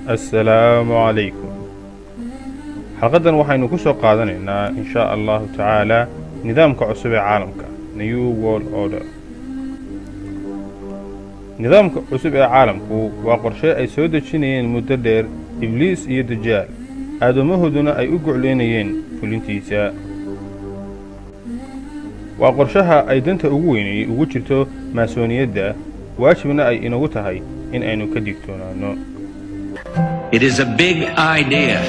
السلام عليكم. حلقة waxaynu ku soo qaadanaynaa in sha Allah ta'ala nidaamka cusub ee caalamka New World Order. nidaamka cusub ee caalamku waa qorshe ay soo dejinayeen muddo dheer Ibliis iyo Dajaal aadamahooduna ay u go'leynayeen fulintiisa. waa qorshaha ay danta ugu weynay ugu jirto maasoniyadda waajibna ay inagu tahay in aynu ka digtoonaano. It is a big idea,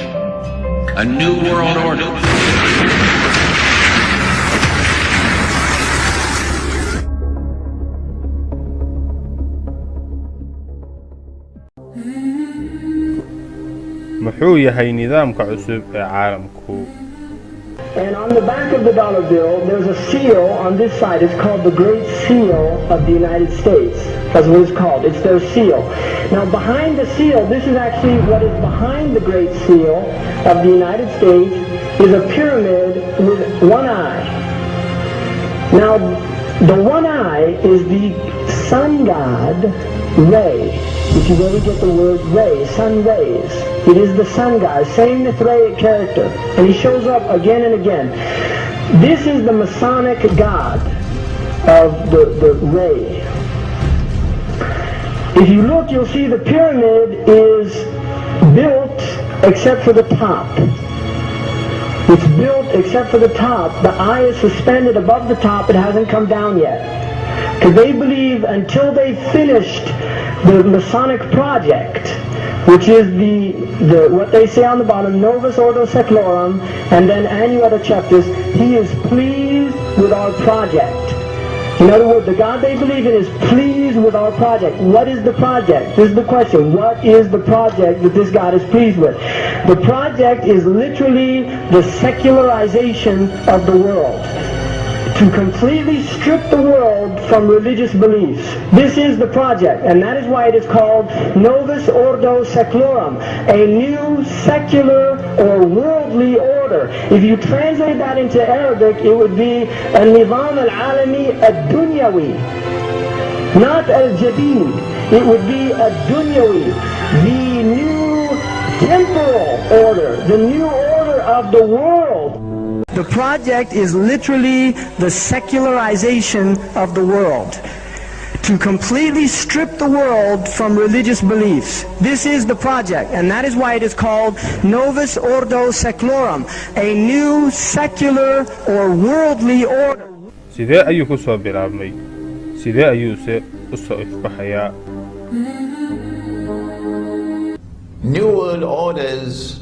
a new world order. muxuu yahay nidaamka cusub ee caalamku? And on the back of the dollar bill, there's a seal on this side. It's called the Great Seal of the United States. That's what it's called. It's their seal. Now, behind the seal, this is actually what is behind the Great Seal of the United States, is a pyramid with one eye. Now, the one eye is the sun god, Ray. If you ever get the word ray, sun rays. It is the sun god, same Mithraic character. And he shows up again and again. This is the Masonic god of the ray. If you look, you'll see the pyramid is built except for the top. It's built except for the top. The eye is suspended above the top. It hasn't come down yet. Because they believe until they finished the Masonic project, which is the what they say on the bottom, Novus Ordo Seclorum, and then Annuetta Chaptis, he is pleased with our project. In other words, the God they believe in is pleased with our project. What is the project? This is the question. What is the project that this God is pleased with? The project is literally the secularization of the world. To completely strip the world from religious beliefs. This is the project, and that is why it is called Novus Ordo Seclorum, a new secular or worldly order. If you translate that into Arabic, it would be Al-Nizam Al-Alami Ad-Dunyawi, not Al-Jadid. It would be Ad-Dunyawi, the new temporal order, the new order of the world. The project is literally the secularization of the world. To completely strip the world from religious beliefs. This is the project, and that is why it is called Novus Ordo Seclorum, a new secular or worldly order. sidee ayuu ku soo bilaabmay? sidee ayuuse u soo ifbaxayaa? New world orders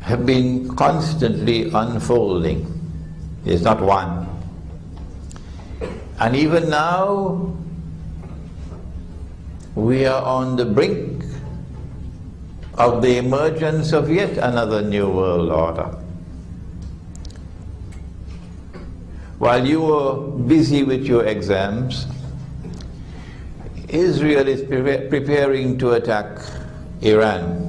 have been constantly unfolding. There's not one. And even now, we are on the brink of the emergence of yet another new world order. While you were busy with your exams, Israel is preparing to attack Iran.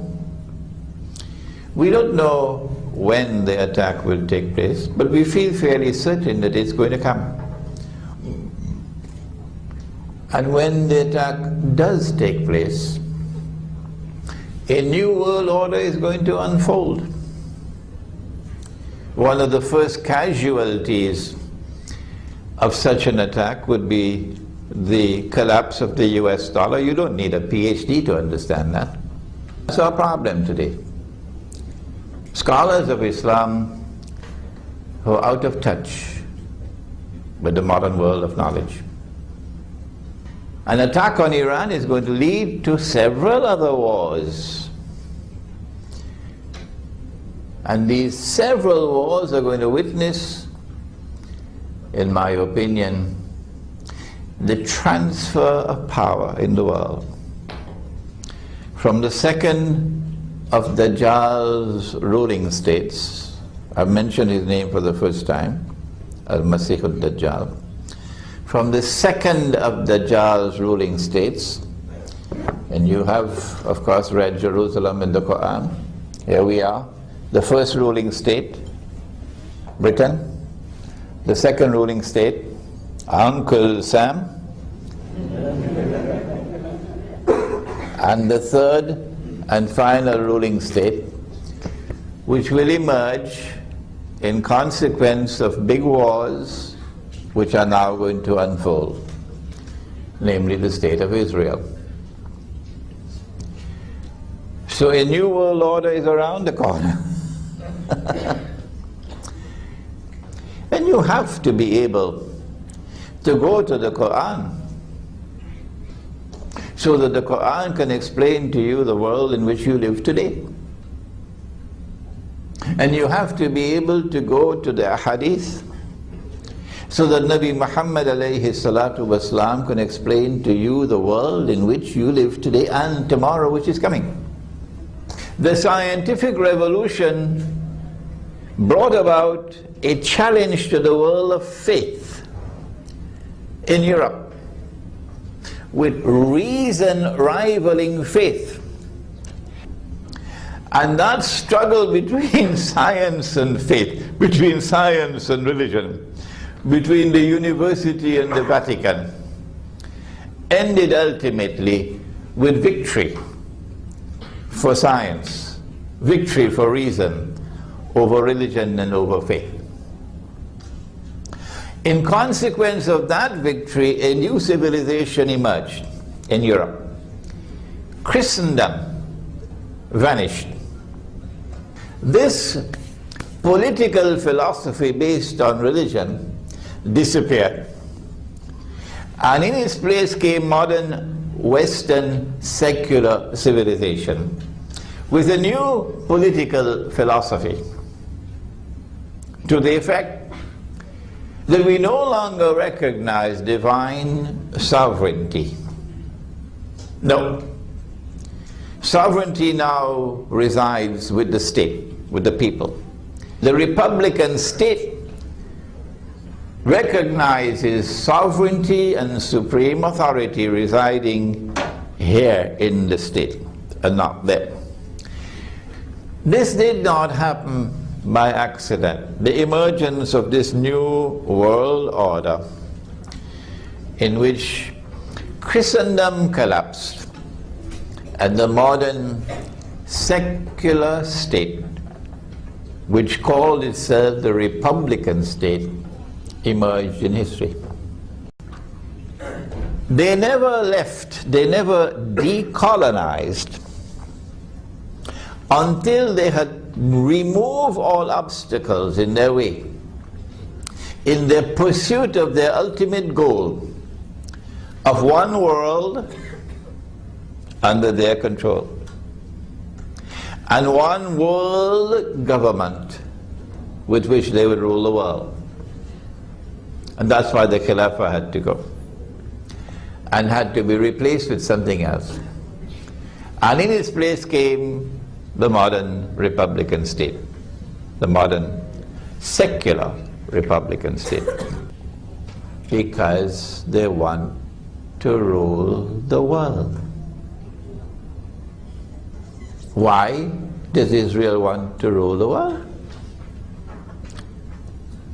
We don't know when the attack will take place, but we feel fairly certain that it's going to come. And when the attack does take place, a new world order is going to unfold. One of the first casualties of such an attack would be the collapse of the US dollar. You don't need a PhD to understand that. That's our problem today. Scholars of Islam who are out of touch with the modern world of knowledge. An attack on Iran is going to lead to several other wars. And these several wars are going to witness, in my opinion, the transfer of power in the world. From the second of Dajjal's ruling states, I've mentioned his name for the first time, Al-Masih al-Dajjal. From the second of Dajjal's ruling states, and you have, of course, read Jerusalem in the Quran. Here we are. The first ruling state, Britain. The second ruling state, Uncle Sam. And the third, and final ruling state, which will emerge in consequence of big wars which are now going to unfold, namely the state of Israel. So a new world order is around the corner. And you have to be able to go to the Quran so that the Quran can explain to you the world in which you live today. And you have to be able to go to the Hadith so that Nabi Muhammad alayhi salatu wasalam can explain to you the world in which you live today and tomorrow which is coming. The scientific revolution brought about a challenge to the world of faith in Europe, with reason rivaling faith. And that struggle between science and faith, between science and religion, between the university and the Vatican, ended ultimately with victory for science, victory for reason over religion and over faith. In consequence of that victory, a new civilization emerged in Europe. Christendom vanished. This political philosophy based on religion disappeared. And in its place came modern Western secular civilization with a new political philosophy to the effect that we no longer recognize divine sovereignty. No. Sovereignty now resides with the state, with the people. The Republican state recognizes sovereignty and supreme authority residing here in the state and not there. This did not happen by accident. The emergence of this new world order in which Christendom collapsed and the modern secular state, which called itself the Republican state, emerged in history. They never left, they never decolonized until they had removed all obstacles in their way in their pursuit of their ultimate goal of one world under their control and one world government with which they would rule the world. And that's why the Khilafah had to go and had to be replaced with something else. And in its place came the modern Republican state, the modern secular Republican state, because they want to rule the world. Why does Israel want to rule the world?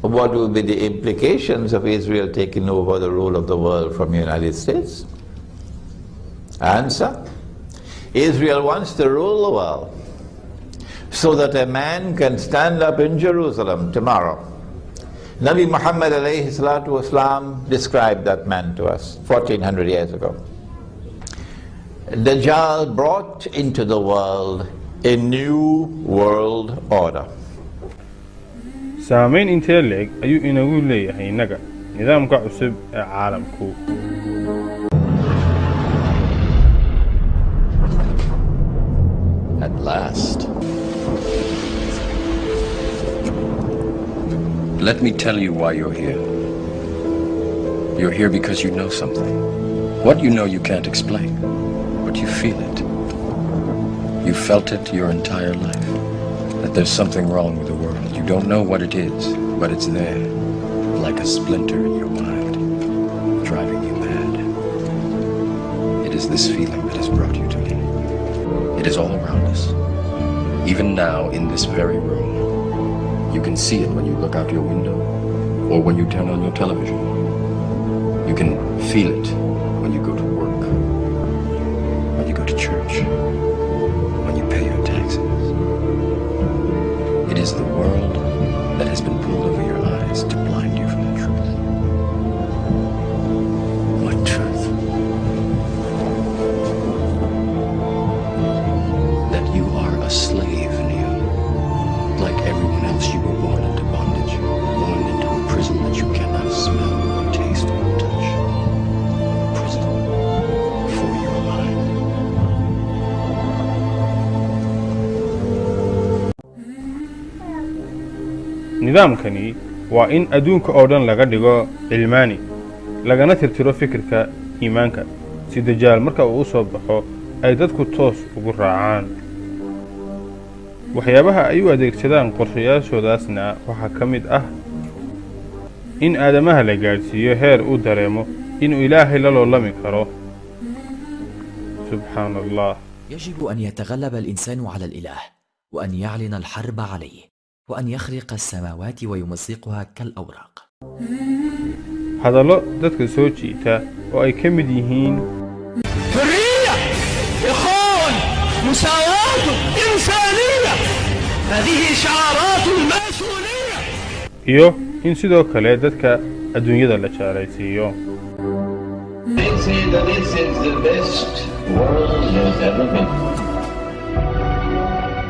What will be the implications of Israel taking over the rule of the world from the United States? Answer: Israel wants to rule the world so that a man can stand up in Jerusalem tomorrow. Nabi Muhammad alayhi salatu wasalam described that man to us 1400 years ago. Dajjal brought into the world a new world order. saamayn intee leeg ayuu inagu leeyahay innaga nidaamka cusub ee caalamku. At last. Let me tell you why you're here. You're here because you know something. What you know you can't explain, but you feel it. You felt it your entire life, that there's something wrong with the world. You don't know what it is, but it's there, like a splinter in your mind, driving you mad. It is this feeling that has brought you to me. It is all around us. Even now, in this very room. You can see it when you look out your window, or when you turn on your television. You can feel it when you go to work, when you go to church, when you pay your taxes. It is the world that has been pulled over your eyes to blind you from the truth. What truth? That you are a slave, Neo. Like everyone else, you were born into bondage, born into a prison that you cannot smell or taste or touch. Prison for your mind. nidaamkani waa in adduunka oo dhan laga dhigo cilmaani lagana tirtiro fikirka iimaanka si dajaal marka uu soo baxo ay dadku toos ugu raacaan waxyaabaha ay u adeegsadaan qorshayaashoodaasna waxaa ka mid ah in aadamaha la gaadhsiiyo heer uu dareemo inuu ilaahay la loolami karo subxaan allah يجب أن يتغلب الإنسان على الإله وأن يعلن الحرب عليه وأن يخرق السماوات ويمزقها كالأوراق hadallo dadka soo jiita oo ay ka mid yihiin حرية إخوان مساواة إنسانية هذه شعارات الماسونية iyo in sidoo kale dadka adduunyada la jaalaysiiyo They say that this is the best world has ever been.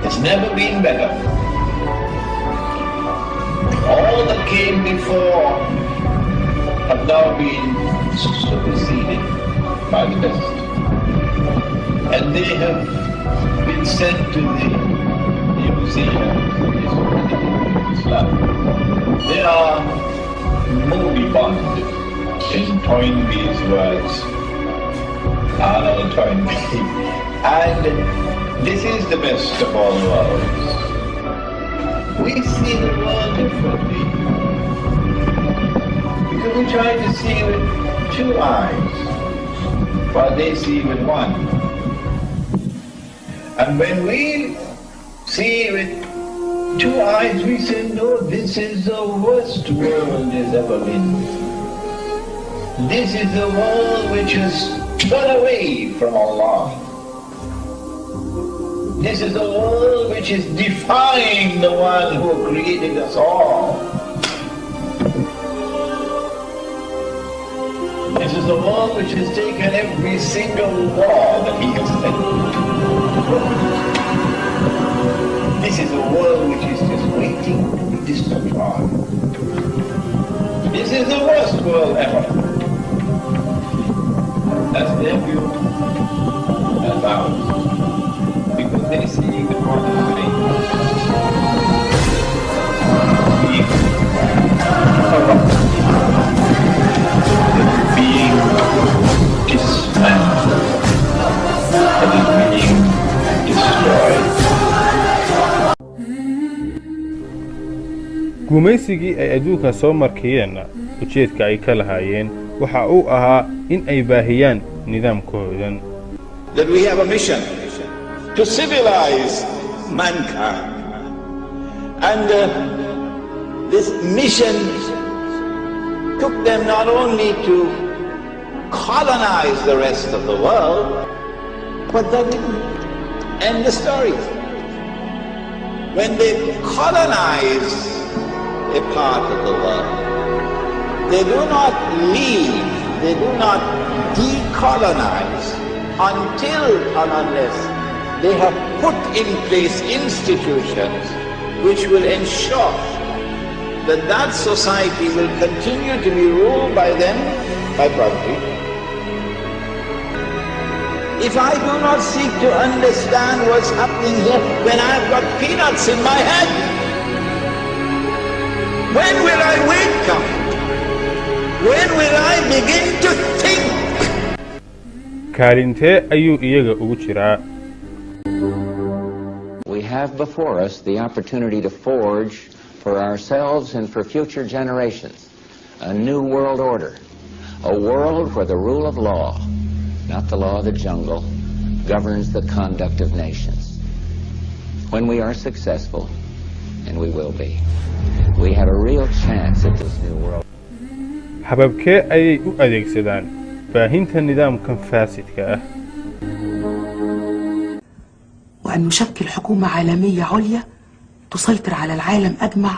It's never been better. All that came before have now been superseded by the best. And they have been sent to the museum of Islam. They are moribund in Toynbee's words. Arnold Toynbee. And this is the best of all worlds. We see the world differently. Because we try to see with two eyes, while they see with one. And when we see with two eyes, we say, no, this is the worst world has ever been. This is the world which has turned away from Allah. This is a world which is defying the one who created us all. This is a world which has taken every single law that he has sent. This is a world which is just waiting to be destroyed. This is the worst world ever. That's their view, that's ours. Because they see the modern thing being corrupt, being dismantled, that is being destroyed. gumaysigii ay adduunka soo markayeenna ujeedka ay ka lahaayeen waxa uu ahaa in ay baahiyaan nidaamkoodan That we have a mission to civilize mankind. And this mission took them not only to colonize the rest of the world, but that didn't end the story. When they colonize a part of the world, they do not leave, they do not decolonize until and unless they have put in place institutions which will ensure that that society will continue to be ruled by them by property. If I do not seek to understand what's happening here when I've got peanuts in my head, when will I wake up? When will I begin to think? kaalintee ayuu iyaga ugu jiraa We have before us the opportunity to forge for ourselves and for future generations a new world order, a world where the rule of law, not the law of the jungle, governs the conduct of nations. When we are successful, and we will be, we have a real chance at this new world. hababkee ayay u adeegsadaan baahinta nidaamkan faasidka ah وأن نشكل حكومة عالمية عليا تسيطر على العالم أجمع،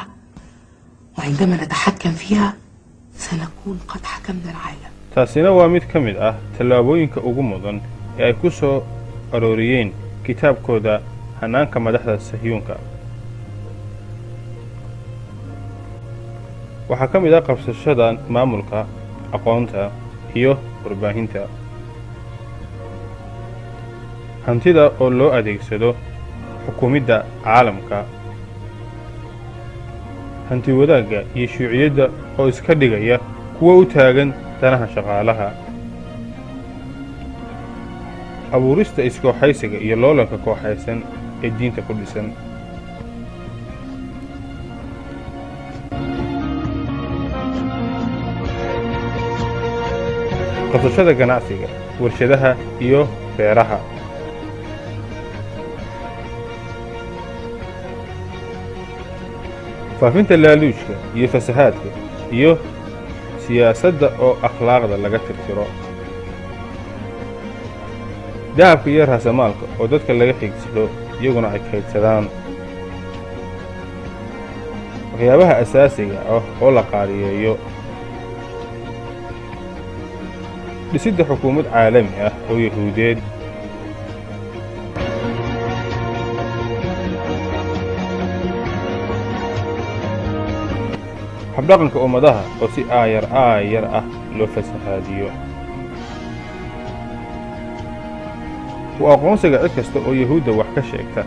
وعندما نتحكم فيها سنكون قد حكمنا العالم. taasina waa mid ka mid ah tallaabooyinka ugu mudan ee ay ku soo arooriyeen kitaabkooda hanaanka madaxda sahyuunka. waxaa ka mid ah qabsashada maamulka, aqoonta iyo warbaahinta, hantida oo loo adeegsado xukuumidda caalamka, hanti wadaagga iyo shuuciyadda oo iska dhigaya kuwa u taagan danaha shaqaalaha, abuurista iskooxaysiga iyo loolanka kooxaysan ee diinta ku dhisan. qabsashada ganacsiga, warshadaha iyo beeraha, faafinta laaluushka iyo fasahaadka, iyo siyaasadda oo akhlaaqda laga tirtiro, dahabka iyo raasamaalka oo dadka laga xigsado iyaguna ay kaydsadaan, waxyaabaha asaasiga ah oo la qaaliyeeyo, dhisidda xukuumad caalami ah oo yahuudeed, habdhaqanka ummadaha oo si aayar ah loo fasahaadiyo, u aqoonsiga cid kasta oo yahuudda wax ka sheegta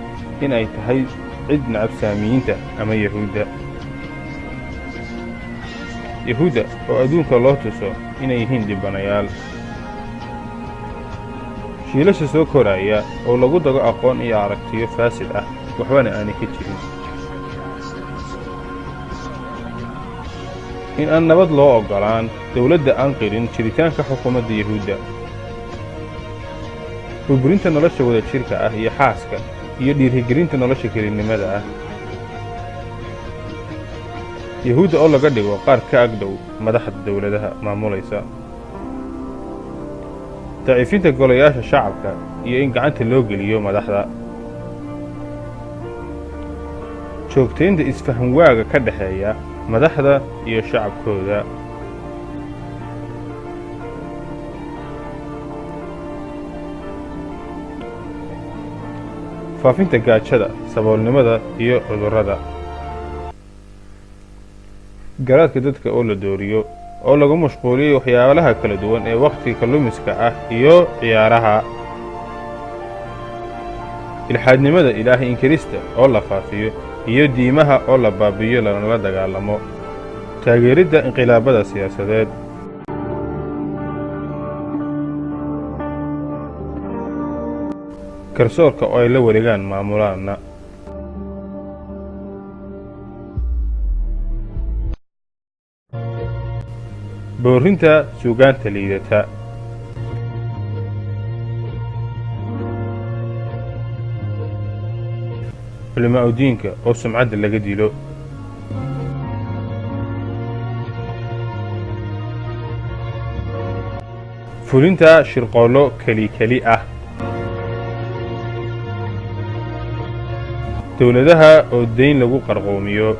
in ay tahay cid nacab saamiyiinta ama yahuudda oo adduunka loo tuso inay yihiin dhibanayaal, shiilasha soo koraya oo lagu dago aqoon iyo aragtiyo faasid ah waxbana aanay ka jirin, in aan nabad loo oggolaan dawladda aan qirin jiritaanka xukuumadda yahuudda, burburinta nolosha wadajirka ah iyo xaaska iyo dhiirigelinta nolosha kelinimada ah, yahuudda oo laga dhigo qaar ka agdhow madaxda dawladaha maamulaysa, daciifinta golayaasha shacabka iyo in gacanta loo geliyo madaxda, joogtaynta isfahanwaaga ka dhexeeya madaxda iyo shacabkooda, faafinta gaajada, saboolnimada iyo cudurrada, garaadka dadka oo la dooriyo oo lagu mashquuliyo waxyaalaha kala duwan ee wakhtiga kalluumiska ah iyo ciyaaraha, ilxaadnimada ilaahay inkirista oo la faafiyo iyo diimaha oo la baabi'iyo lanala dagaalamo, taageeridda inqilaabada siyaasadeed, garsoorka oo ay la wareegaan maamulaanna, boorinta suugaanta liidata, culimaa udiinka oo sumcadda laga dilo, fulinta shirqoollo keli ah, dawladaha oo dayn lagu qarqoomiyo,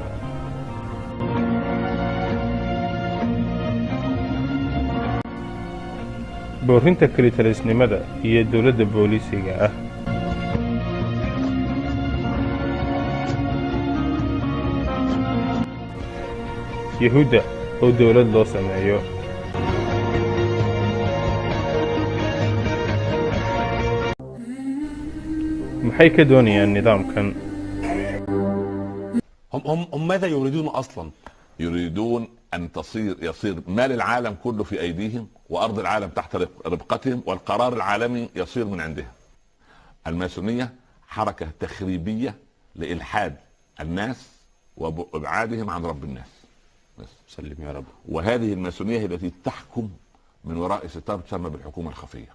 boorinta kelitalisnimada iyo dawladda booliisiga ah, yahuudda oo dawlad loo sameeyo, maxay ka doonayaan nidaamkan? هم ماذا يريدون اصلا؟ يريدون ان يصير مال العالم كله في ايديهم، وارض العالم تحت ربقتهم، والقرار العالمي يصير من عندهم. الماسونية حركة تخريبية لإلحاد الناس وابعادهم عن رب الناس. سلم يا رب. وهذه الماسونية هي التي تحكم من وراء ستار تسمى بالحكومة الخفية.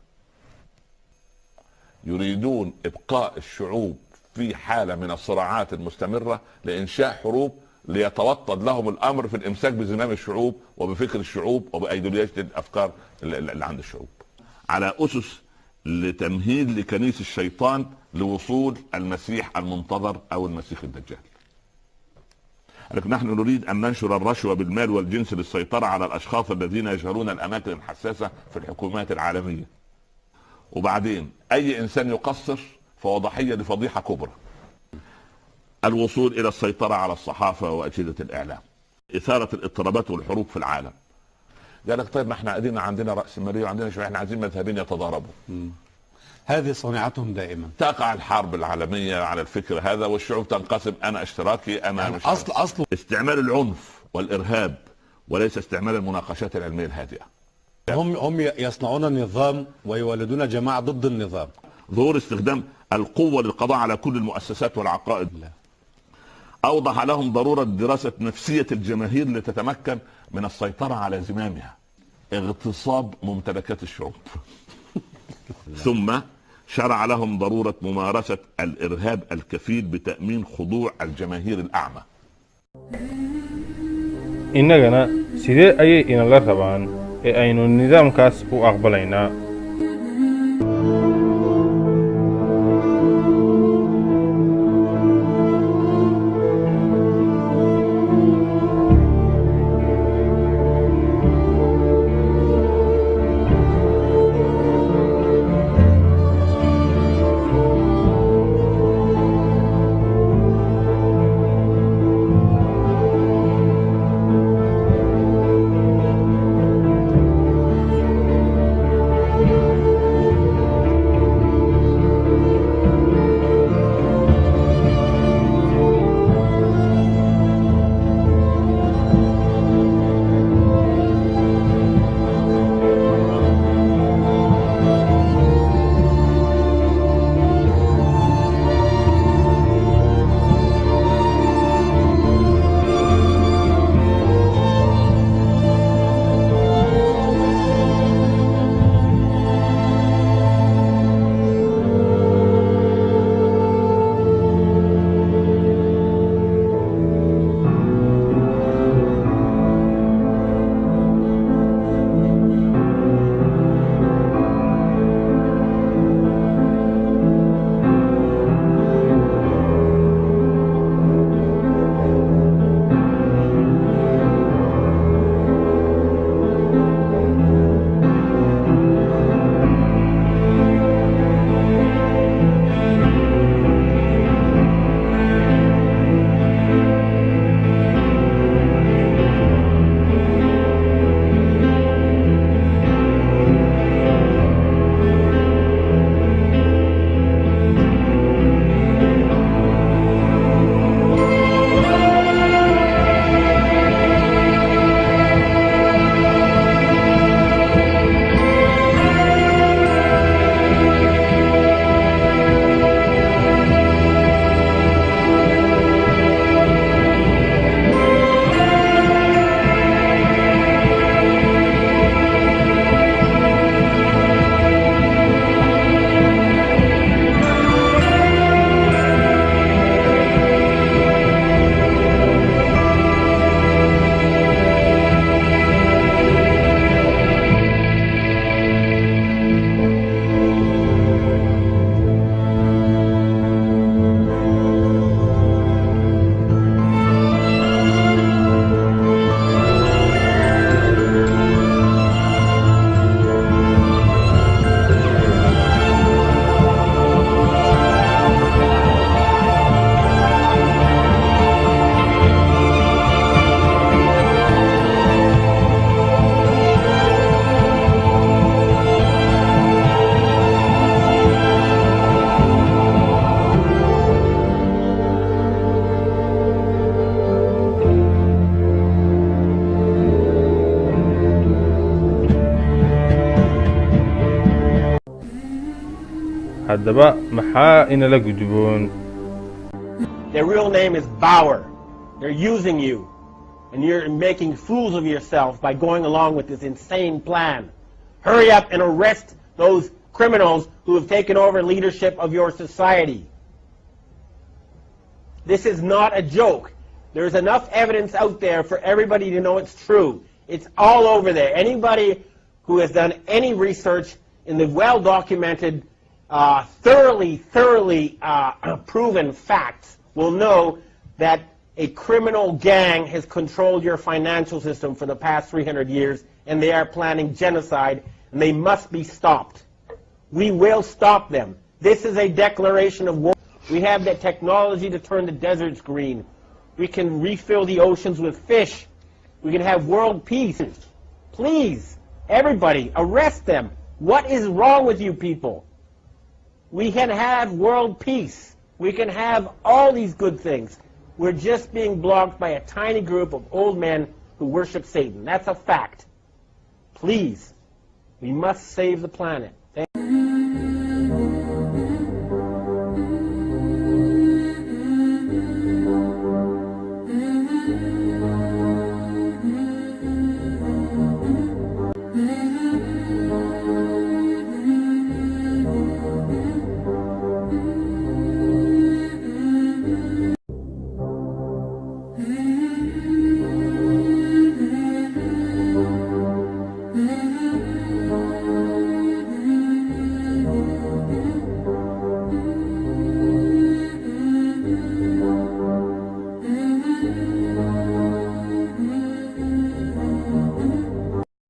يريدون ابقاء الشعوب في حالة من الصراعات المستمرة لإنشاء حروب ليتوطد لهم الأمر في الإمساك بزمام الشعوب وبفكر الشعوب وبأيديولوجية الأفكار اللي عند الشعوب، على أسس لتمهيد لكنيس الشيطان لوصول المسيح المنتظر او المسيح الدجال. لكن نحن نريد ان ننشر الرشوة بالمال والجنس للسيطرة على الاشخاص الذين يشغلون الاماكن الحساسة في الحكومات العالمية. وبعدين اي انسان يقصر فهو ضحية لفضيحة كبرى. الوصول الى السيطرة على الصحافة واجهزة الاعلام، اثارة الاضطرابات والحروب في العالم. قال لك طيب ما احنا قاعدين عندنا رأسمالية وعندنا شوية، احنا عايزين مذهبين يتضاربوا. هذه صنيعتهم دائما. تقع الحرب العالمية على الفكر هذا والشعوب تنقسم، انا اشتراكي انا يعني مش اصل استعمال العنف والارهاب وليس استعمال المناقشات العلمية الهادئة. هم يصنعون نظام ويولدون جماعة ضد النظام. ظهور استخدام القوة للقضاء على كل المؤسسات والعقائد. لا. اوضح لهم ضرورة دراسة نفسية الجماهير لتتمكن من السيطرة على زمامها. اغتصاب ممتلكات الشعوب. ثم شرع لهم ضرورة ممارسة الإرهاب الكفيل بتأمين خضوع الجماهير الأعمى. إننا سيدي أي إن الله طبعا أين النظام كاس وأقبلنا. haddaba maxaa inala gudboon. Their real name is Bauer. They're using you, and you're making fools of yourself by going along with this insane plan. Hurry up and arrest those criminals who have taken over leadership of your society. This is not a joke. There's enough evidence out there for everybody to know it's true. It's all over there. Anybody who has done any research in the well-documented, thoroughly proven facts will know that a criminal gang has controlled your financial system for the past 300 years, and they are planning genocide, and they must be stopped. We will stop them. This is a declaration of war. We have the technology to turn the deserts green. We can refill the oceans with fish. We can have world peace. Please, everybody, arrest them. What is wrong with you people? We can have world peace. We can have all these good things. We're just being blocked by a tiny group of old men who worship Satan. That's a fact. Please, we must save the planet.